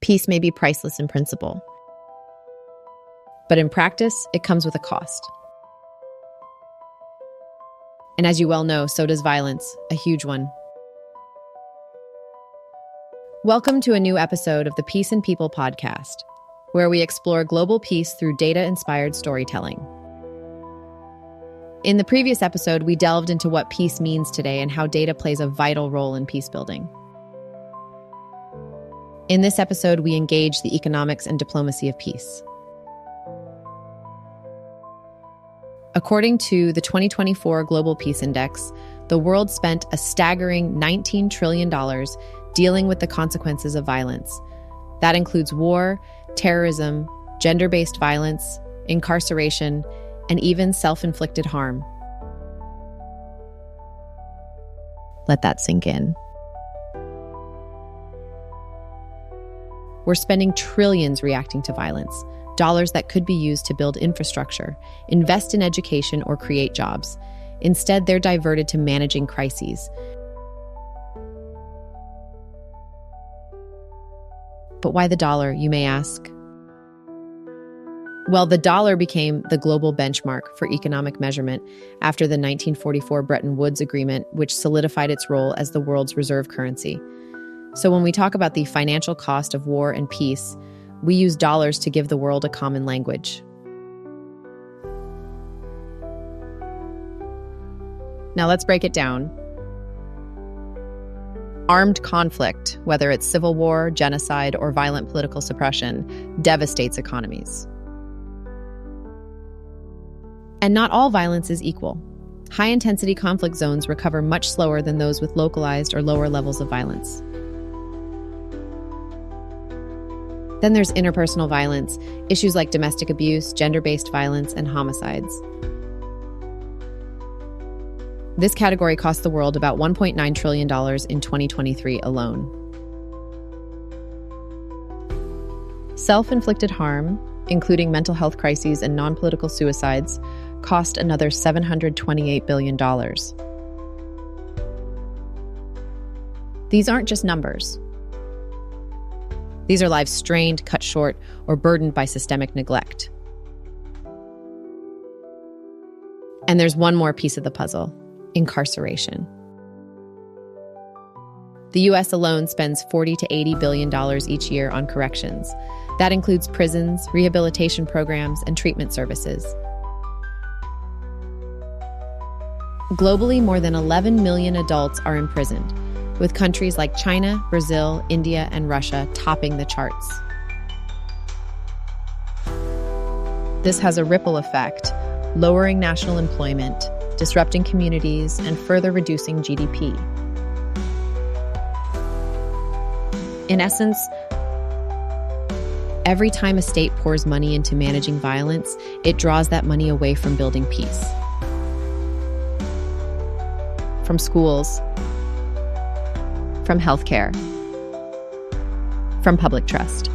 Peace may be priceless in principle, but in practice, it comes with a cost. And as you well know, so does violence, a huge one. Welcome to a new episode of the Peace and People podcast, where we explore global peace through data-inspired storytelling. In the previous episode, we delved into what peace means today and how data plays a vital role in peace building. In this episode, we engage the economics and diplomacy of peace. According to the 2024 Global Peace Index, the world spent a staggering $19 trillion dealing with the consequences of violence. That includes war, terrorism, gender-based violence, incarceration, and even self-inflicted harm. Let that sink in. We're spending trillions reacting to violence, dollars that could be used to build infrastructure, invest in education, or create jobs. Instead, they're diverted to managing crises. But why the dollar, you may ask? Well, the dollar became the global benchmark for economic measurement after the 1944 Bretton Woods Agreement, which solidified its role as the world's reserve currency. So when we talk about the financial cost of war and peace, we use dollars to give the world a common language. Now let's break it down. Armed conflict, whether it's civil war, genocide, or violent political suppression, devastates economies. And not all violence is equal. High-intensity conflict zones recover much slower than those with localized or lower levels of violence. Then there's interpersonal violence, issues like domestic abuse, gender-based violence, and homicides. This category cost the world about $1.9 trillion in 2023 alone. Self-inflicted harm, including mental health crises and non-political suicides, cost another $728 billion. These aren't just numbers. These are lives strained, cut short, or burdened by systemic neglect. And there's one more piece of the puzzle: incarceration. The U.S. alone spends $40 to $80 billion each year on corrections. That includes prisons, rehabilitation programs, and treatment services. Globally, more than 11 million adults are imprisoned, with countries like China, Brazil, India, and Russia topping the charts. This has a ripple effect, lowering national employment, disrupting communities, and further reducing GDP. In essence, every time a state pours money into managing violence, it draws that money away from building peace. From schools, from healthcare, from public trust.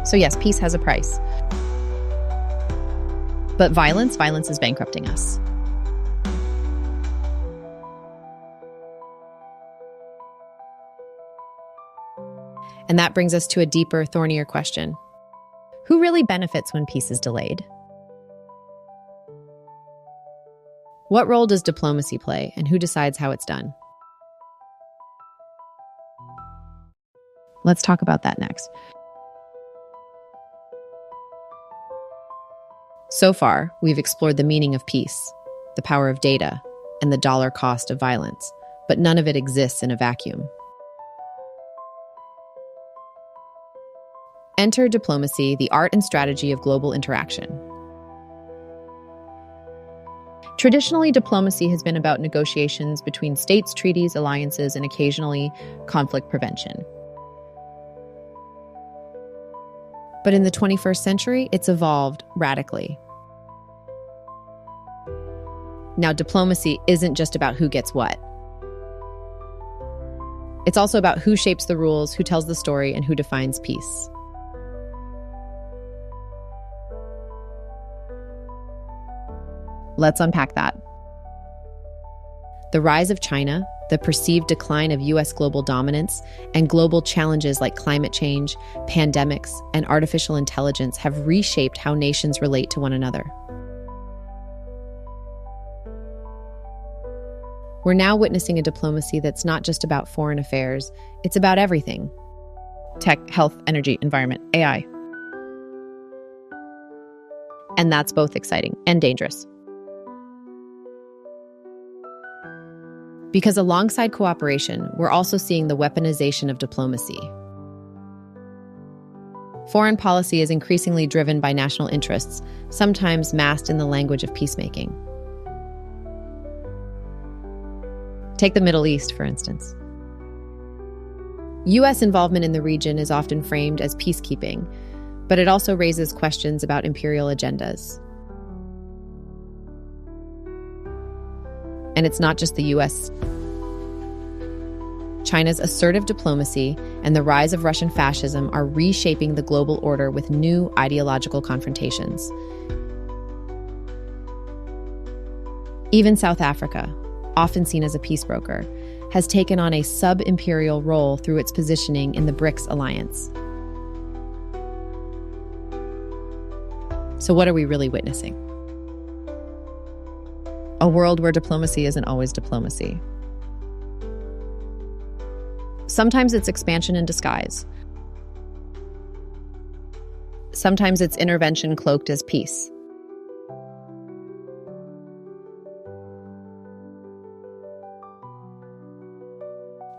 So yes, peace has a price. But violence is bankrupting us. And that brings us to a deeper, thornier question. Who really benefits when peace is delayed? What role does diplomacy play, and who decides how it's done? Let's talk about that next. So far, we've explored the meaning of peace, the power of data, and the dollar cost of violence, but none of it exists in a vacuum. Enter diplomacy, the art and strategy of global interaction. Traditionally, diplomacy has been about negotiations between states, treaties, alliances, and occasionally conflict prevention. But in the 21st century, it's evolved radically. Now, diplomacy isn't just about who gets what. It's also about who shapes the rules, who tells the story, and who defines peace. Let's unpack that. The rise of China, the perceived decline of U.S. global dominance, and global challenges like climate change, pandemics, and artificial intelligence have reshaped how nations relate to one another. We're now witnessing a diplomacy that's not just about foreign affairs, it's about everything: tech, health, energy, environment, AI. And that's both exciting and dangerous. Because alongside cooperation, we're also seeing the weaponization of diplomacy. Foreign policy is increasingly driven by national interests, sometimes masked in the language of peacemaking. Take the Middle East, for instance. U.S. involvement in the region is often framed as peacekeeping, but it also raises questions about imperial agendas. And it's not just the U.S. China's assertive diplomacy and the rise of Russian fascism are reshaping the global order with new ideological confrontations. Even South Africa, often seen as a peace broker, has taken on a sub-imperial role through its positioning in the BRICS alliance. So what are we really witnessing? A world where diplomacy isn't always diplomacy. Sometimes it's expansion in disguise. Sometimes it's intervention cloaked as peace.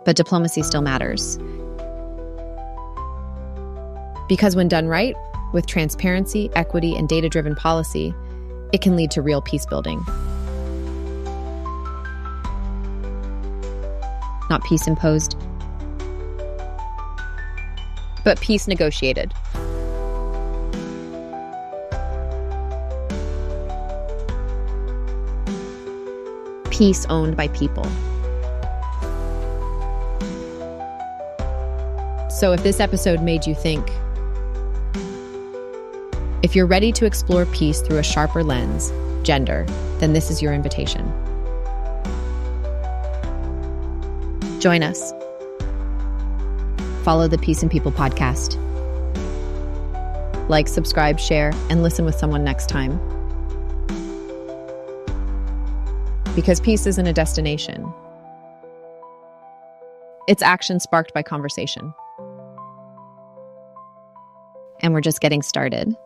But diplomacy still matters. Because when done right, with transparency, equity, and data-driven policy, it can lead to real peace building. Not peace imposed, but peace negotiated. Peace owned by people. So if this episode made you think, if you're ready to explore peace through a sharper lens, gender, then this is your invitation. Join us. Follow the Peace and People podcast. Like, subscribe, share, and listen with someone next time. Because peace isn't a destination. It's action sparked by conversation. And we're just getting started.